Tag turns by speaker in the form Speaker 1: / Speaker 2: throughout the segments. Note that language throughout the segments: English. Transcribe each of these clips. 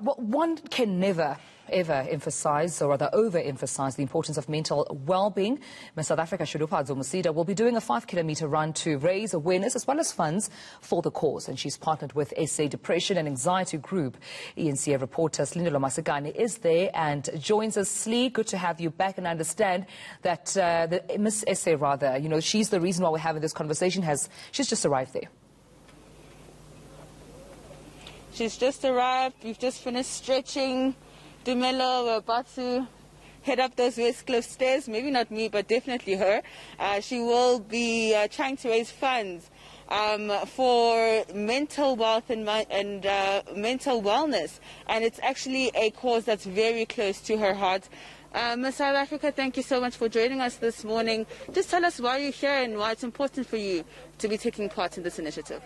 Speaker 1: Well, one can never, ever emphasize, or rather overemphasize, the importance of mental well-being. Miss SA Shudufhadzo Musida will be doing a 5-kilometer run to raise awareness as well as funds for the cause. And she's partnered with SA Depression and Anxiety Group. eNCA reporter Silindelo Masikane is there and joins us. Slee, good to have you back, and I understand that Miss SA, she's the reason why we're having this conversation. She's just arrived there.
Speaker 2: She's just arrived. We've just finished stretching. Dumelo, we're about to head up those West Cliff stairs. Maybe not me, but definitely her. She will be trying to raise funds for mental wealth and mental wellness. And it's actually a cause that's very close to her heart. Miss South Africa, thank you so much for joining us this morning. Just tell us why you're here and why it's important for you to be taking part in this initiative.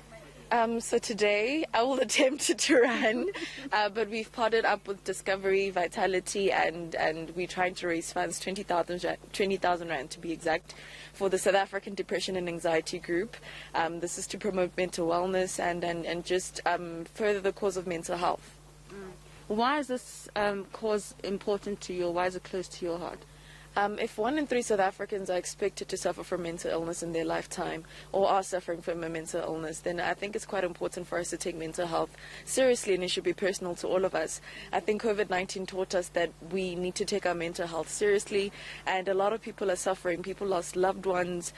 Speaker 3: So today I will attempt to run, but we've partnered up with Discovery, Vitality, and we're trying to raise funds, 20,000 rand to be exact, for the South African Depression and Anxiety Group. This is to promote mental wellness and just further the cause of mental health.
Speaker 2: Why is this cause important to you? Why is it close to your heart?
Speaker 3: If 1 in 3 South Africans are expected to suffer from mental illness in their lifetime, or are suffering from a mental illness, then I think it's quite important for us to take mental health seriously, and it should be personal to all of us. I think COVID-19 taught us that we need to take our mental health seriously, and a lot of people are suffering. People lost loved ones,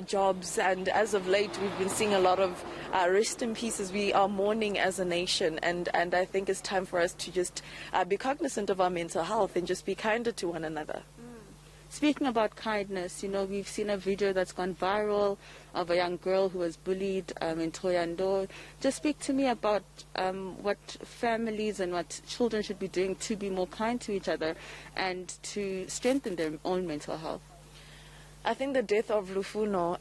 Speaker 3: jobs, and as of late we've been seeing a lot of rest in pieces. We are mourning as a nation, and I think it's time for us to just be cognizant of our mental health and just be kinder to one another.
Speaker 2: Speaking about kindness, we've seen a video that's gone viral of a young girl who was bullied in Thohoyandou. Just speak to me about what families and what children should be doing to be more kind to each other and to strengthen their own mental health.
Speaker 3: I think the death of Lufuno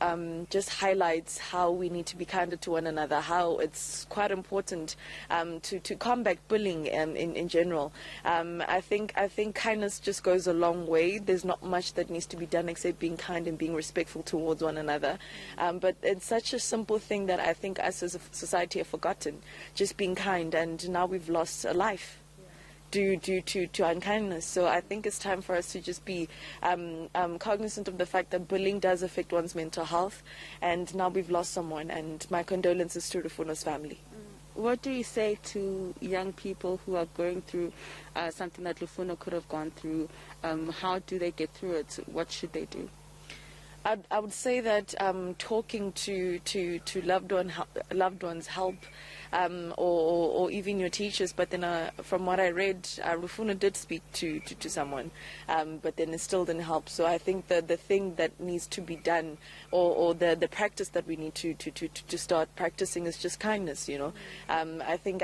Speaker 3: just highlights how we need to be kinder to one another, how it's quite important to combat bullying in general. I think kindness just goes a long way. There's not much that needs to be done except being kind and being respectful towards one another. But it's such a simple thing that I think us as a society have forgotten, just being kind, and now we've lost a life due to unkindness. So I think it's time for us to just be cognizant of the fact that bullying does affect one's mental health, and now we've lost someone, and my condolences to Lufuno's family.
Speaker 2: What do you say to young people who are going through something that Lufuno could have gone through? How do they get through it? What should they do?
Speaker 3: I would say that talking to loved ones help, or even your teachers. But then from what I read, Lufuno did speak to someone, but then it still didn't help. So I think the thing that needs to be done, or the practice that we need to start practicing, is just kindness. I think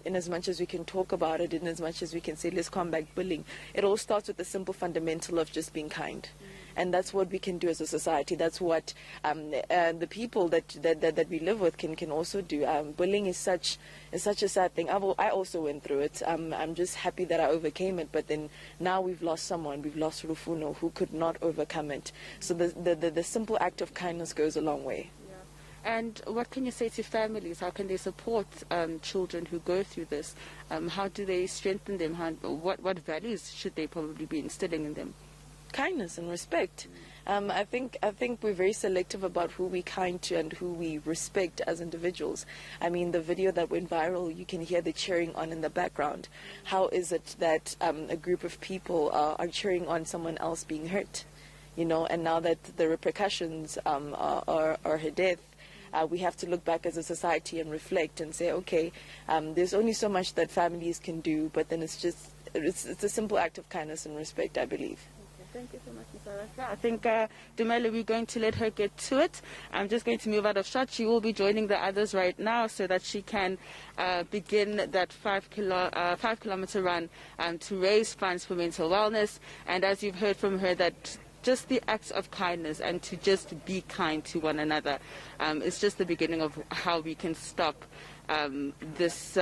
Speaker 3: in as much as we can talk about it, in as much as we can say let's combat bullying, it all starts with the simple fundamental of just being kind. And that's what we can do as a society. That's what the people that we live with can also do. Bullying is such a sad thing. I also went through it. I'm just happy that I overcame it. But then now we've lost someone. We've lost Lufuno, who could not overcome it. So the simple act of kindness goes a long way.
Speaker 2: And what can you say to families? How can they support children who go through this? How do they strengthen them? What values should they probably be instilling in them?
Speaker 3: Kindness and respect. I think we're very selective about who we kind to and who we respect as individuals. I mean, the video that went viral, you can hear the cheering on in the background. How is it that a group of people are cheering on someone else being hurt? And now that the repercussions are her death, we have to look back as a society and reflect and say, okay, there's only so much that families can do, but then it's a simple act of kindness and respect, I believe.
Speaker 2: Thank you so much, Ms. Araka. I think, Dumelo, we're going to let her get to it. I'm just going to move out of shot. She will be joining the others right now so that she can begin that 5-kilometer run to raise funds for mental wellness. And as you've heard from her, that just the acts of kindness and to just be kind to one another is just the beginning of how we can stop this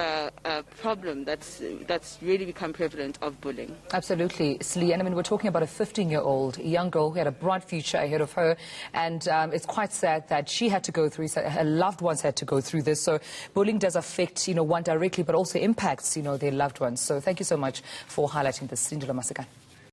Speaker 2: problem that's really become prevalent of bullying.
Speaker 1: Absolutely, Slee. And I mean, we're talking about a 15-year-old young girl who had a bright future ahead of her, and it's quite sad that she had to go through, her loved ones had to go through this. So bullying does affect, one directly, but also impacts, their loved ones. So thank you so much for highlighting this, Silindelo Masikane.